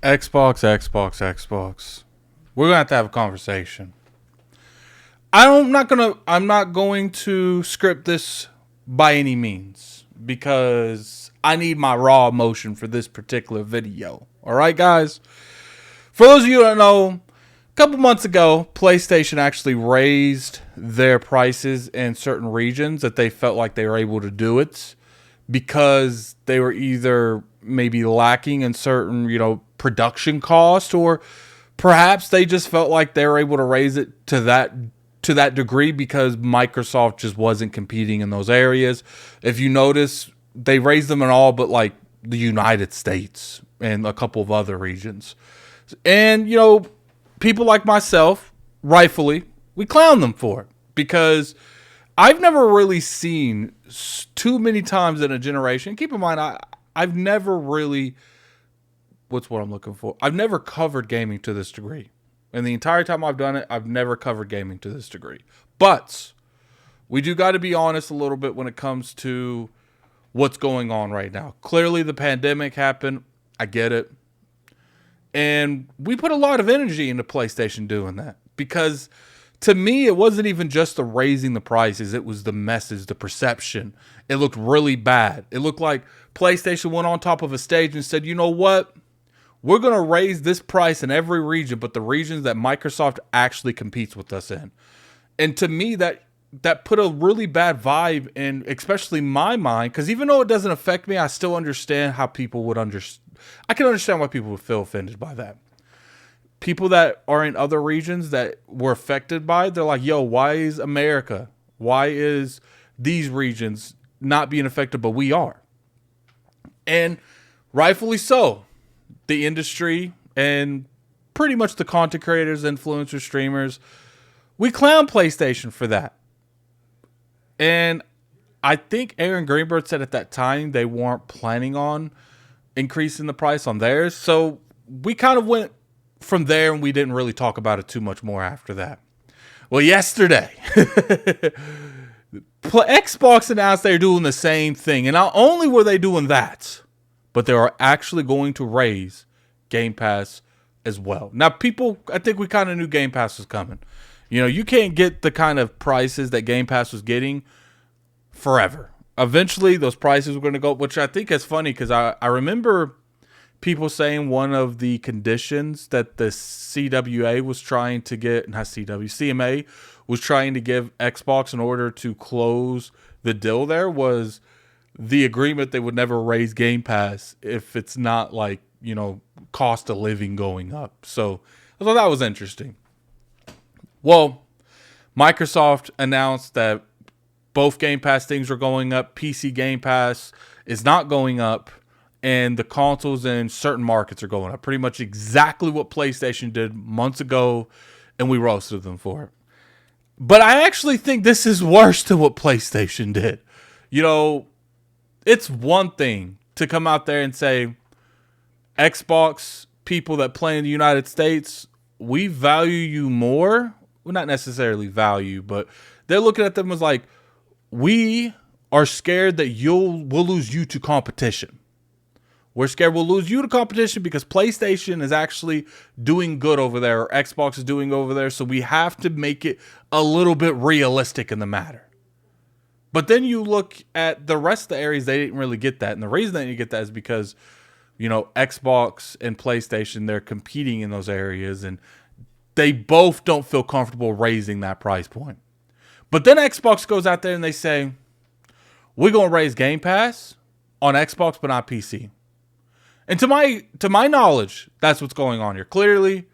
Xbox. We're gonna have to have a conversation. I'm not going to script this by any means because I need my raw emotion for this particular video. All right, guys. For those of you who don't know, a couple months ago, PlayStation actually raised their prices in certain regions that they felt like they were able to do it because they were either maybe lacking in certain, production cost, or perhaps they just felt like they were able to raise it to that degree because Microsoft just wasn't competing in those areas. If you notice, they raised them in all but like the United States and a couple of other regions. And, people like myself, rightfully, we clown them for it because I've never really seen too many times in a generation. Keep in mind, I've never really, what's what I'm looking for? I've never covered gaming to this degree. And the entire time I've done it, I've never covered gaming to this degree. But we do got to be honest a little bit when it comes to what's going on right now. Clearly, the pandemic happened. I get it. And we put a lot of energy into PlayStation doing that. Because to me, it wasn't even just the raising the prices. It was the message, the perception. It looked really bad. It looked like PlayStation went on top of a stage and said, you know what? We're going to raise this price in every region, but the regions that Microsoft actually competes with us in. And to me, that put a really bad vibe in, especially my mind, because even though it doesn't affect me, I still understand how people would understand. I can understand why people would feel offended by that. People that are in other regions that were affected by it, they're like, yo, why is America? Why is these regions not being affected, but we are? And rightfully so. The industry and pretty much the content creators, influencers, streamers, we clown PlayStation for that. And I think Aaron Greenberg said at that time they weren't planning on increasing the price on theirs. So we kind of went from there and we didn't really talk about it too much more after that. Well, yesterday, Xbox announced they're doing the same thing. And not only were they doing that, but they are actually going to raise Game Pass as well. Now, I think we kind of knew Game Pass was coming. You can't get the kind of prices that Game Pass was getting forever. Eventually, those prices were going to go up, which I think is funny because I remember people saying one of the conditions that the CMA was trying to give Xbox in order to close the deal there was the agreement they would never raise Game Pass if it's not like, cost of living going up. So I thought that was interesting. Well, Microsoft announced that both Game Pass things are going up. PC Game Pass is not going up. And the consoles in certain markets are going up. Pretty much exactly what PlayStation did months ago. And we roasted them for it. But I actually think this is worse than what PlayStation did. It's one thing to come out there and say, Xbox people that play in the United States, we value you more. Well, not necessarily value, but they're looking at them as like, we are scared that we'll lose you to competition. We're scared we'll lose you to competition because PlayStation is actually doing good over there, or Xbox is doing over there, so we have to make it a little bit realistic in the matter. But then you look at the rest of the areas, they didn't really get that. And the reason they didn't get that is because, Xbox and PlayStation, they're competing in those areas and they both don't feel comfortable raising that price point. But then Xbox goes out there and they say, we're going to raise Game Pass on Xbox, but not PC. And to my knowledge, that's what's going on here. Clearly,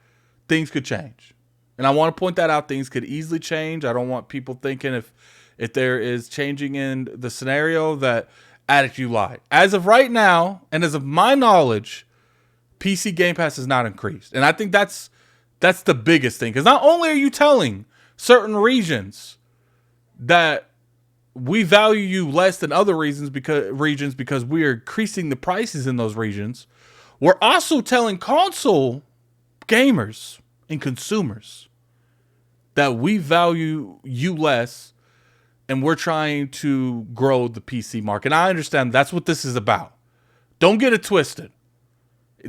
things could change. And I want to point that out. Things could easily change. I don't want people thinking if there is changing in the scenario that Addict, you lied. As of right now, and as of my knowledge, PC Game Pass has not increased. And I think that's the biggest thing. Because not only are you telling certain regions that we value you less than other regions because we are increasing the prices in those regions, we're also telling console gamers and consumers that we value you less and we're trying to grow the PC market. And I understand that's what this is about. Don't get it twisted.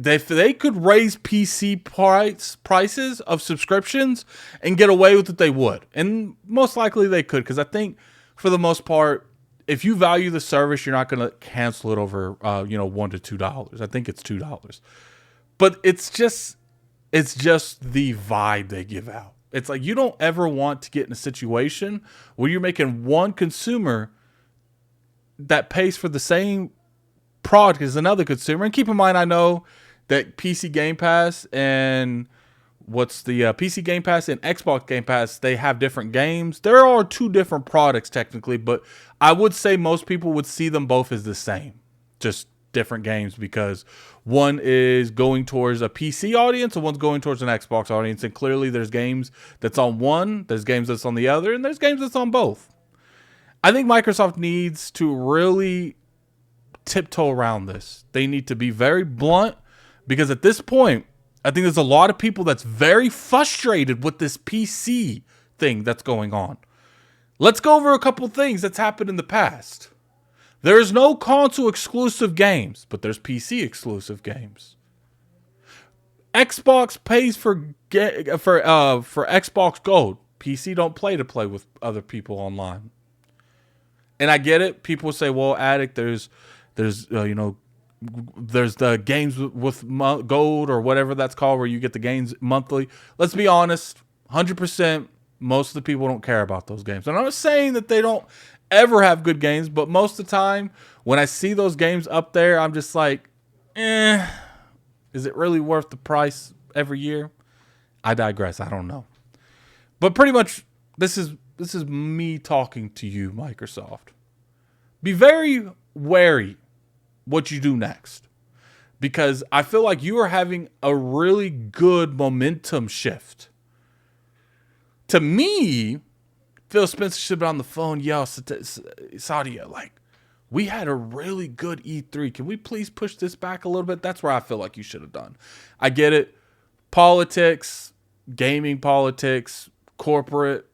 If they could raise PC prices of subscriptions and get away with it, they would. And most likely they could, because I think for the most part, if you value the service, you're not going to cancel it over, $1 to $2. I think it's $2. But it's just the vibe they give out. It's like you don't ever want to get in a situation where you're making one consumer that pays for the same product as another consumer. And keep in mind, I know that PC Game Pass and PC Game Pass and Xbox Game Pass, they have different games. There are two different products technically, but I would say most people would see them both as the same, just different games, because one is going towards a PC audience and one's going towards an Xbox audience. And clearly there's games that's on one, there's games that's on the other, and there's games that's on both. I think Microsoft needs to really tiptoe around this. They need to be very blunt, because at this point, I think there's a lot of people that's very frustrated with this PC thing that's going on. Let's go over a couple things that's happened in the past. There's no console exclusive games, but there's PC exclusive games. Xbox pays for Xbox Gold. PC don't play with other people online. And I get it. People say, "Well, Addict, there's the games with gold or whatever that's called, where you get the games monthly." Let's be honest, 100%. Most of the people don't care about those games. And I'm not saying that they don't ever have good games, but most of the time when I see those games up there, I'm just like, is it really worth the price every year? I digress. I don't know. But pretty much this is me talking to you, Microsoft. Be very wary what you do next, because I feel like you are having a really good momentum shift. To me, Phil Spencer should be on the phone. Yo, Sadia, like, we had a really good E3. Can we please push this back a little bit? That's where I feel like you should have done. I get it. Politics, gaming politics, corporate.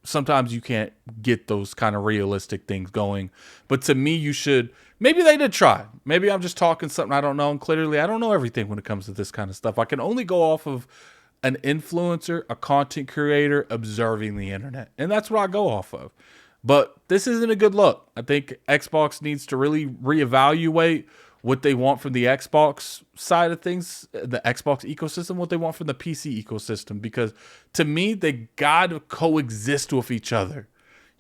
Sometimes you can't get those kind of realistic things going. But to me, you should. Maybe they did try. Maybe I'm just talking something I don't know. And clearly, I don't know everything when it comes to this kind of stuff. I can only go off of an influencer, a content creator, observing the internet. And that's what I go off of. But this isn't a good look. I think Xbox needs to really reevaluate what they want from the Xbox side of things, the Xbox ecosystem, what they want from the PC ecosystem. Because to me, they got to coexist with each other.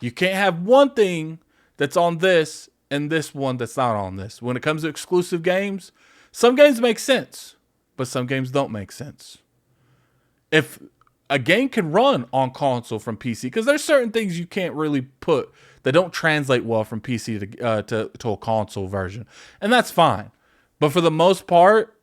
You can't have one thing that's on this and this one that's not on this. When it comes to exclusive games, some games make sense, but some games don't make sense. If a game can run on console from PC, because there's certain things you can't really put that don't translate well from PC to a console version, and that's fine. But for the most part,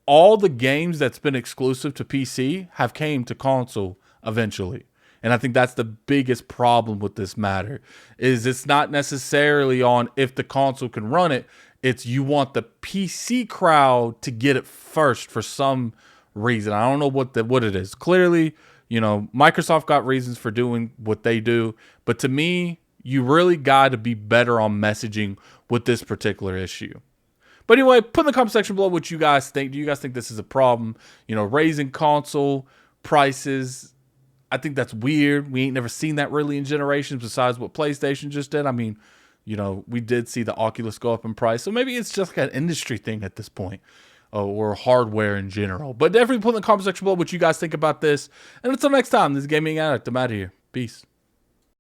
all the games that's been exclusive to PC have came to console eventually. And I think that's the biggest problem with this matter, is it's not necessarily on if the console can run it. It's you want the PC crowd to get it first for some reason. I don't know what it is. Clearly, Microsoft got reasons for doing what they do. But to me, you really got to be better on messaging with this particular issue. But anyway, put in the comment section below what you guys think. Do you guys think this is a problem? Raising console prices. I think that's weird. We ain't never seen that really in generations besides what PlayStation just did. I mean, we did see the Oculus go up in price. So maybe it's just like an industry thing at this point. Or hardware in general. But definitely put in the comment section below what you guys think about this. And until next time, this is Gaming Addict. I'm out of here. Peace.